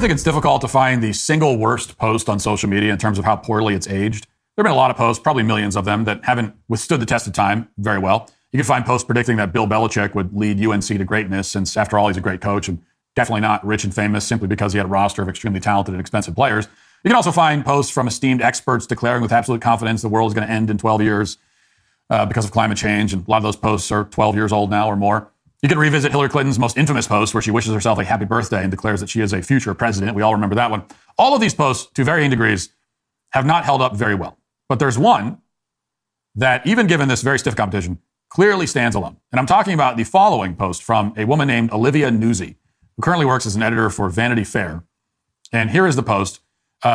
think it's difficult to find the single worst post on social media in terms of how poorly it's aged. There have been a lot of posts, probably millions of them, that haven't withstood the test of time very well. You can find posts predicting that Bill Belichick would lead UNC to greatness, since after all, he's a great coach and definitely not rich and famous simply because he had a roster of extremely talented and expensive players. You can also find posts from esteemed experts declaring with absolute confidence the world is going to end in 12 years because of climate change. And a lot of those posts are 12 years old now or more. You can revisit Hillary Clinton's most infamous post where she wishes herself a happy birthday and declares that she is a future president. We all remember that one. All of these posts, to varying degrees, have not held up very well. But there's one that, even given this very stiff competition, clearly stands alone. And I'm talking about the following post from a woman named Olivia Nuzzi, who currently works as an editor for Vanity Fair. And here is the post.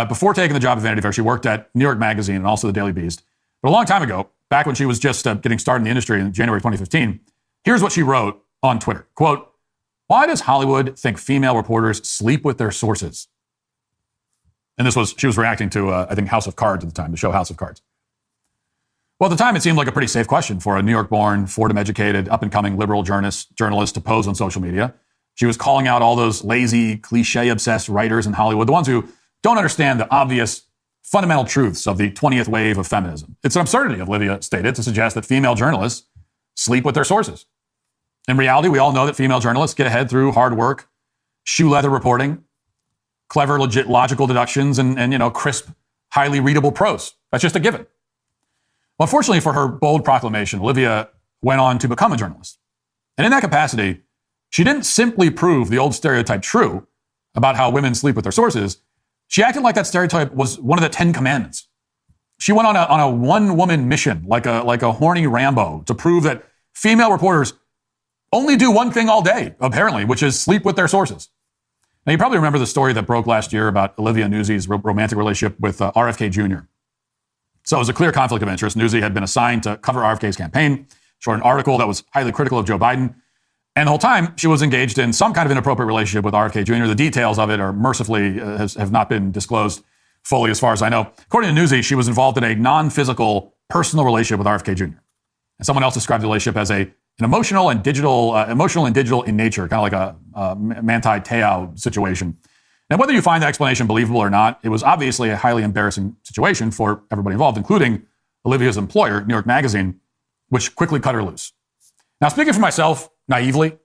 Before taking the job at Vanity Fair, she worked at New York Magazine and also the Daily Beast. But a long time ago, back when she was just getting started in the industry in January 2015, here's what she wrote on Twitter. Quote, "Why does Hollywood think female reporters sleep with their sources?" And she was reacting to, I think, House of Cards at the time, the show House of Cards. Well, at the time, it seemed like a pretty safe question for a New York-born, Fordham-educated, up-and-coming liberal journalist to pose on social media. She was calling out all those lazy, cliche-obsessed writers in Hollywood, the ones who don't understand the obvious fundamental truths of the 20th wave of feminism. It's an absurdity, Olivia stated, to suggest that female journalists sleep with their sources. In reality, we all know that female journalists get ahead through hard work, shoe leather reporting, clever, legit, logical deductions, and crisp, highly readable prose. That's just a given. Well, unfortunately for her bold proclamation, Olivia went on to become a journalist. And in that capacity, she didn't simply prove the old stereotype true about how women sleep with their sources. She acted like that stereotype was one of the 10 commandments. She went on a one-woman mission, like a horny Rambo, to prove that female reporters only do one thing all day, apparently, which is sleep with their sources. Now, you probably remember the story that broke last year about Olivia Nuzzi's romantic relationship with RFK Jr. So it was a clear conflict of interest. Nuzzi had been assigned to cover RFK's campaign. She wrote an article that was highly critical of Joe Biden. And the whole time, she was engaged in some kind of inappropriate relationship with RFK Jr. The details of it are mercifully have not been disclosed fully as far as I know. According to Nuzzi, she was involved in a non-physical personal relationship with RFK Jr. And someone else described the relationship as an emotional and digital in nature, kind of like a Manti Te'o situation. Now, whether you find that explanation believable or not, it was obviously a highly embarrassing situation for everybody involved, including Olivia's employer, New York Magazine, which quickly cut her loose. Now, speaking for myself, naively,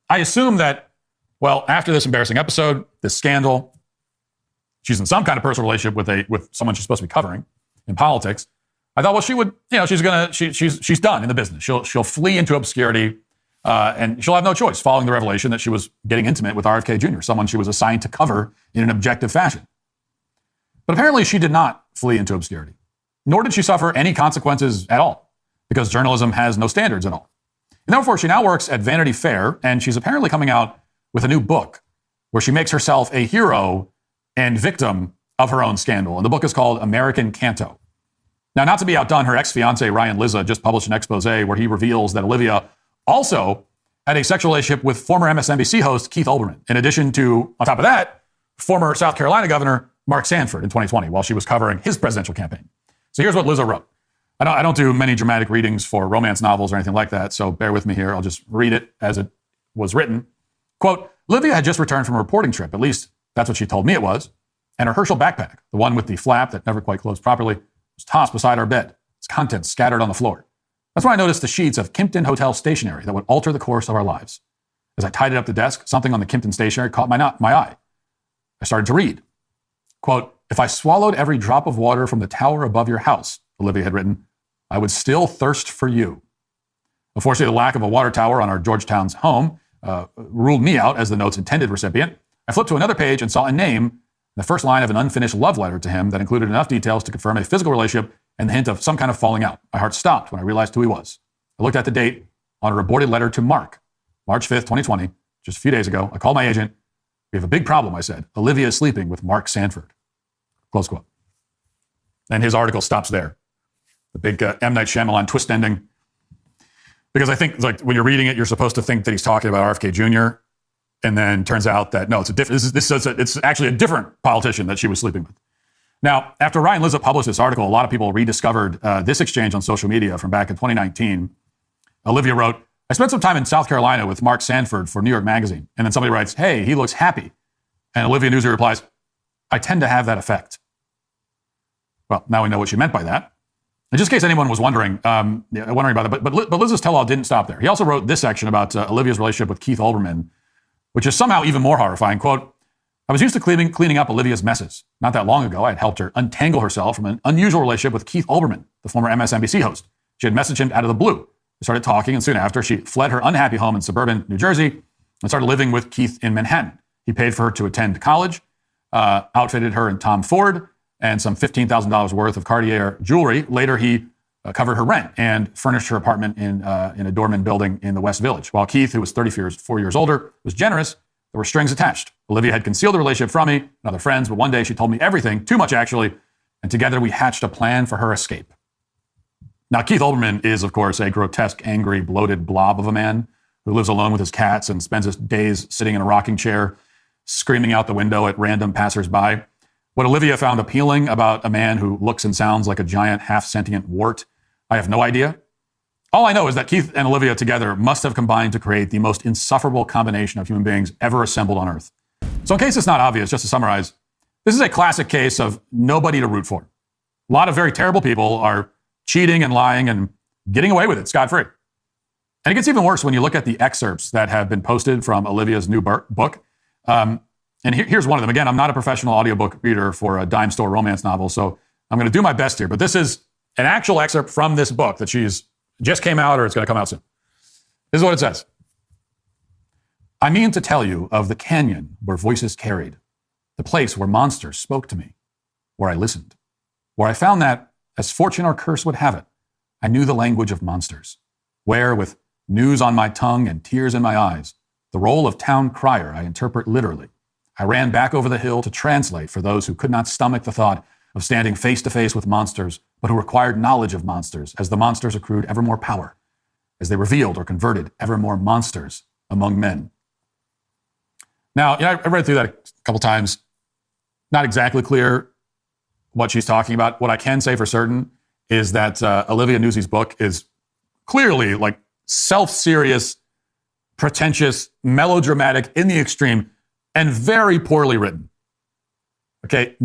I assume that, well, after this embarrassing episode, this scandal, she's in some kind of personal relationship with someone she's supposed to be covering in politics. I thought, well, she would, she's done in the business. She'll flee into obscurity, and she'll have no choice following the revelation that she was getting intimate with RFK Jr., someone she was assigned to cover in an objective fashion. But apparently she did not flee into obscurity, nor did she suffer any consequences at all, because journalism has no standards at all. And therefore, she now works at Vanity Fair, and she's apparently coming out with a new book where she makes herself a hero and victim of her own scandal. And the book is called American Canto. Now, not to be outdone, her ex-fiance, Ryan Lizza, just published an expose where he reveals that Olivia also had a sexual relationship with former MSNBC host Keith Olbermann, in addition to, on top of that, former South Carolina Governor Mark Sanford in 2020 while she was covering his presidential campaign. So here's what Lizza wrote. I don't do many dramatic readings for romance novels or anything like that, so bear with me here. I'll just read it as it was written. Quote, Olivia had just returned from a reporting trip, at least that's what she told me it was, and her Herschel backpack, the one with the flap that never quite closed properly, was tossed beside our bed, its contents scattered on the floor. That's when I noticed the sheets of Kimpton Hotel stationery that would alter the course of our lives. As I tidied up the desk, something on the Kimpton stationery caught my eye. I started to read. Quote, if I swallowed every drop of water from the tower above your house, Olivia had written, I would still thirst for you. Unfortunately, the lack of a water tower on our Georgetown's home ruled me out as the note's intended recipient. I flipped to another page and saw a name, the first line of an unfinished love letter to him that included enough details to confirm a physical relationship and the hint of some kind of falling out. My heart stopped when I realized who he was. I looked at the date on a aborted letter to Mark, March 5th, 2020, just a few days ago. I called my agent. We have a big problem, I said. Olivia is sleeping with Mark Sanford. Close quote. And his article stops there. The big M. Night Shyamalan twist ending. Because I think when you're reading it, you're supposed to think that he's talking about RFK Jr., and then turns out that, no, it's actually a different politician that she was sleeping with. Now, after Ryan Lizza published this article, a lot of people rediscovered this exchange on social media from back in 2019. Olivia wrote, I spent some time in South Carolina with Mark Sanford for New York Magazine. And then somebody writes, hey, he looks happy. And Olivia Newsy replies, I tend to have that effect. Well, now we know what she meant by that. And just in case anyone was wondering about that, but Liz's tell-all didn't stop there. He also wrote this section about Olivia's relationship with Keith Olbermann, which is somehow even more horrifying. Quote, I was used to cleaning up Olivia's messes. Not that long ago, I had helped her untangle herself from an unusual relationship with Keith Olbermann, the former MSNBC host. She had messaged him out of the blue. They started talking, and soon after, she fled her unhappy home in suburban New Jersey and started living with Keith in Manhattan. He paid for her to attend college, outfitted her in Tom Ford, and some $15,000 worth of Cartier jewelry. Later, he covered her rent and furnished her apartment in a doorman building in the West Village. While Keith, who was 34 years older, was generous, there were strings attached. Olivia had concealed the relationship from me and other friends, but one day she told me everything, too much actually, and together we hatched a plan for her escape. Now, Keith Olbermann is, of course, a grotesque, angry, bloated blob of a man who lives alone with his cats and spends his days sitting in a rocking chair, screaming out the window at random passersby. What Olivia found appealing about a man who looks and sounds like a giant, half-sentient wart, I have no idea. All I know is that Keith and Olivia together must have combined to create the most insufferable combination of human beings ever assembled on Earth. So in case it's not obvious, just to summarize, this is a classic case of nobody to root for. A lot of very terrible people are cheating and lying and getting away with it scot-free. And it gets even worse when you look at the excerpts that have been posted from Olivia's new book. And here's one of them. Again, I'm not a professional audiobook reader for a dime store romance novel, so I'm going to do my best here. But this is an actual excerpt from this book that she's just came out or it's going to come out soon. This is what it says. I mean to tell you of the canyon where voices carried, the place where monsters spoke to me, where I listened, where I found that, as fortune or curse would have it, I knew the language of monsters, where, with news on my tongue and tears in my eyes, the role of town crier I interpret literally. I ran back over the hill to translate for those who could not stomach the thought of standing face to face with monsters, but who required knowledge of monsters as the monsters accrued ever more power, as they revealed or converted ever more monsters among men. Now, I read through that a couple times. Not exactly clear what she's talking about. What I can say for certain is that Olivia Newsy's book is clearly like self-serious, pretentious, melodramatic in the extreme, and very poorly written. Okay,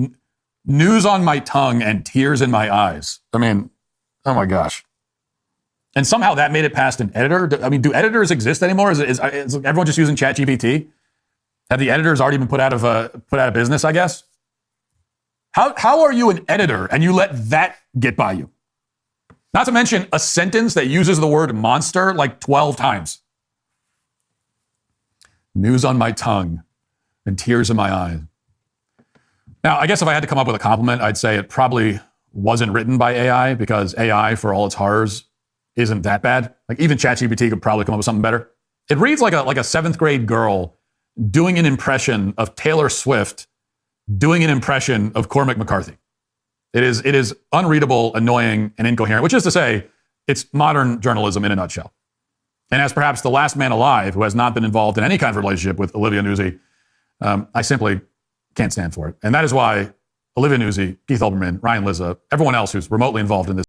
news on my tongue and tears in my eyes. I mean, oh my gosh. And somehow that made it past an editor. I mean, do editors exist anymore? Is everyone just using ChatGPT? Have the editors already been put out of business, I guess? How are you an editor and you let that get by you? Not to mention a sentence that uses the word monster like 12 times. News on my tongue and tears in my eyes. Now, I guess if I had to come up with a compliment, I'd say it probably wasn't written by AI, because AI, for all its horrors, isn't that bad. Like even ChatGPT could probably come up with something better. It reads like a seventh grade girl doing an impression of Taylor Swift, doing an impression of Cormac McCarthy. It is unreadable, annoying, and incoherent, which is to say, it's modern journalism in a nutshell. And as perhaps the last man alive who has not been involved in any kind of relationship with Olivia Newsy, I simply can't stand for it. And that is why Olivia Newsy, Keith Olbermann, Ryan Lizza, everyone else who's remotely involved in this